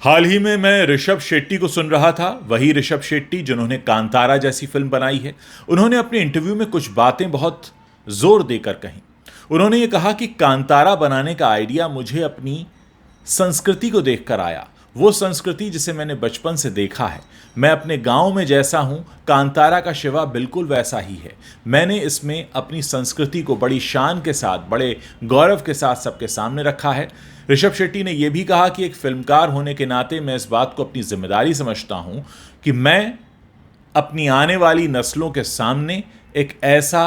हाल ही में मैं ऋषभ शेट्टी को सुन रहा था, वही ऋषभ शेट्टी जिन्होंने कांतारा जैसी फिल्म बनाई है। उन्होंने अपने इंटरव्यू में कुछ बातें बहुत जोर देकर कही। उन्होंने ये कहा कि कांतारा बनाने का आइडिया मुझे अपनी संस्कृति को देखकर आया, वो संस्कृति जिसे मैंने बचपन से देखा है। मैं अपने गांव में जैसा हूं, कांतारा का शिवा बिल्कुल वैसा ही है। मैंने इसमें अपनी संस्कृति को बड़ी शान के साथ, बड़े गौरव के साथ सबके सामने रखा है। ऋषभ शेट्टी ने यह भी कहा कि एक फिल्मकार होने के नाते मैं इस बात को अपनी जिम्मेदारी समझता हूं कि मैं अपनी आने वाली नस्लों के सामने एक ऐसा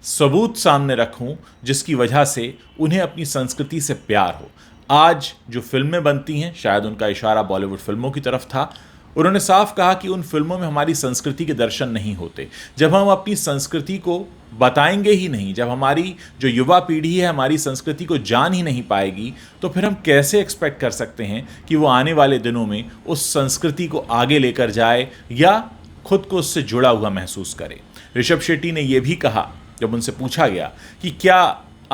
सबूत सामने रखूं जिसकी वजह से उन्हें अपनी संस्कृति से प्यार हो। आज जो फिल्में बनती हैं, शायद उनका इशारा बॉलीवुड फिल्मों की तरफ था। उन्होंने साफ कहा कि उन फिल्मों में हमारी संस्कृति के दर्शन नहीं होते। जब हम अपनी संस्कृति को बताएंगे ही नहीं, जब हमारी जो युवा पीढ़ी है हमारी संस्कृति को जान ही नहीं पाएगी, तो फिर हम कैसे एक्सपेक्ट कर सकते हैं कि वो आने वाले दिनों में उस संस्कृति को आगे लेकर जाए या खुद को उससे जुड़ा हुआ महसूस करे। ऋषभ शेट्टी ने यह भी कहा, जब उनसे पूछा गया कि क्या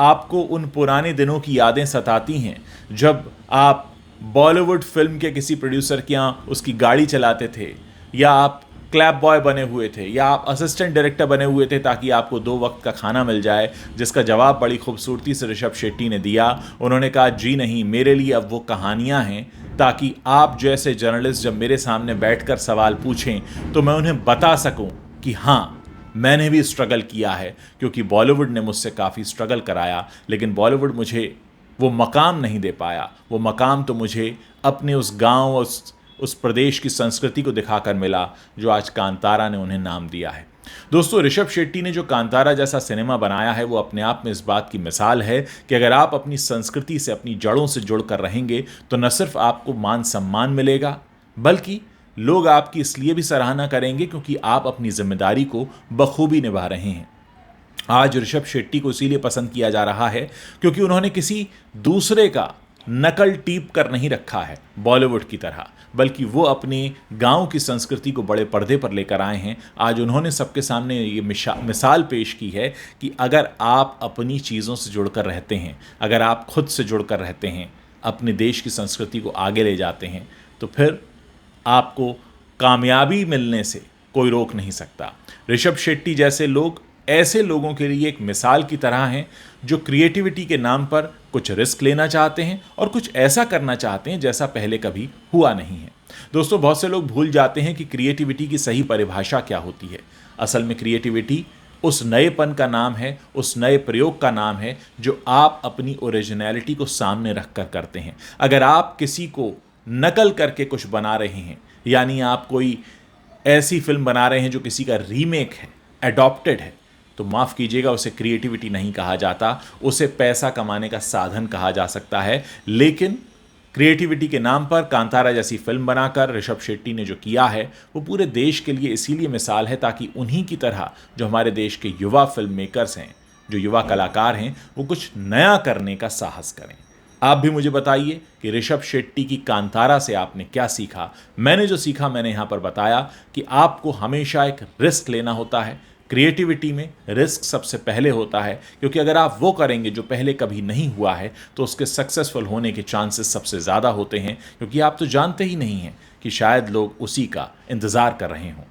आपको उन पुराने दिनों की यादें सताती हैं जब आप बॉलीवुड फिल्म के किसी प्रोड्यूसर के यहाँ उसकी गाड़ी चलाते थे, या आप क्लैप बॉय बने हुए थे, या आप असिस्टेंट डायरेक्टर बने हुए थे ताकि आपको 2 वक्त का खाना मिल जाए। जिसका जवाब बड़ी खूबसूरती से ऋषभ शेट्टी ने दिया। उन्होंने कहा, जी नहीं, मेरे लिए अब वो कहानियाँ हैं ताकि आप जैसे जर्नलिस्ट जब मेरे सामने बैठकर सवाल पूछें तो मैं उन्हें बता सकूं कि हाँ, मैंने भी स्ट्रगल किया है। क्योंकि बॉलीवुड ने मुझसे काफ़ी स्ट्रगल कराया, लेकिन बॉलीवुड मुझे वो मकाम नहीं दे पाया। वो मकाम तो मुझे अपने उस गांव, उस प्रदेश की संस्कृति को दिखाकर मिला जो आज कांतारा ने उन्हें नाम दिया है। दोस्तों, ऋषभ शेट्टी ने जो कांतारा जैसा सिनेमा बनाया है वो अपने आप में इस बात की मिसाल है कि अगर आप अपनी संस्कृति से, अपनी जड़ों से जुड़कर रहेंगे तो न सिर्फ आपको मान सम्मान मिलेगा, बल्कि लोग आपकी इसलिए भी सराहना करेंगे क्योंकि आप अपनी जिम्मेदारी को बखूबी निभा रहे हैं। आज ऋषभ शेट्टी को इसीलिए पसंद किया जा रहा है क्योंकि उन्होंने किसी दूसरे का नकल टीप कर नहीं रखा है बॉलीवुड की तरह, बल्कि वो अपने गांव की संस्कृति को बड़े पर्दे पर लेकर आए हैं। आज उन्होंने सबके सामने ये मिसाल पेश की है कि अगर आप अपनी चीज़ों से जुड़कर रहते हैं, अगर आप खुद से जुड़कर रहते हैं, अपने देश की संस्कृति को आगे ले जाते हैं, तो फिर आपको कामयाबी मिलने से कोई रोक नहीं सकता। ऋषभ शेट्टी जैसे लोग ऐसे लोगों के लिए एक मिसाल की तरह हैं जो क्रिएटिविटी के नाम पर कुछ रिस्क लेना चाहते हैं और कुछ ऐसा करना चाहते हैं जैसा पहले कभी हुआ नहीं है। दोस्तों, बहुत से लोग भूल जाते हैं कि क्रिएटिविटी की सही परिभाषा क्या होती है। असल में क्रिएटिविटी उस नएपन का नाम है, उस नए प्रयोग का नाम है जो आप अपनी ओरिजिनलिटी को सामने रखकर करते हैं। अगर आप किसी को नकल करके कुछ बना रहे हैं, यानी आप कोई ऐसी फिल्म बना रहे हैं जो किसी का रीमेक है, एडॉप्टेड है, तो माफ़ कीजिएगा, उसे क्रिएटिविटी नहीं कहा जाता, उसे पैसा कमाने का साधन कहा जा सकता है। लेकिन क्रिएटिविटी के नाम पर कांतारा जैसी फिल्म बनाकर ऋषभ शेट्टी ने जो किया है वो पूरे देश के लिए इसीलिए मिसाल है ताकि उन्हीं की तरह जो हमारे देश के युवा फिल्म मेकर्स हैं, जो युवा कलाकार हैं, वो कुछ नया करने का साहस करें। आप भी मुझे बताइए कि ऋषभ शेट्टी की कांतारा से आपने क्या सीखा। मैंने जो सीखा मैंने यहाँ पर बताया कि आपको हमेशा एक रिस्क लेना होता है। क्रिएटिविटी में रिस्क सबसे पहले होता है, क्योंकि अगर आप वो करेंगे जो पहले कभी नहीं हुआ है तो उसके सक्सेसफुल होने के चांसेस सबसे ज़्यादा होते हैं, क्योंकि आप तो जानते ही नहीं हैं कि शायद लोग उसी का इंतज़ार कर रहे हों।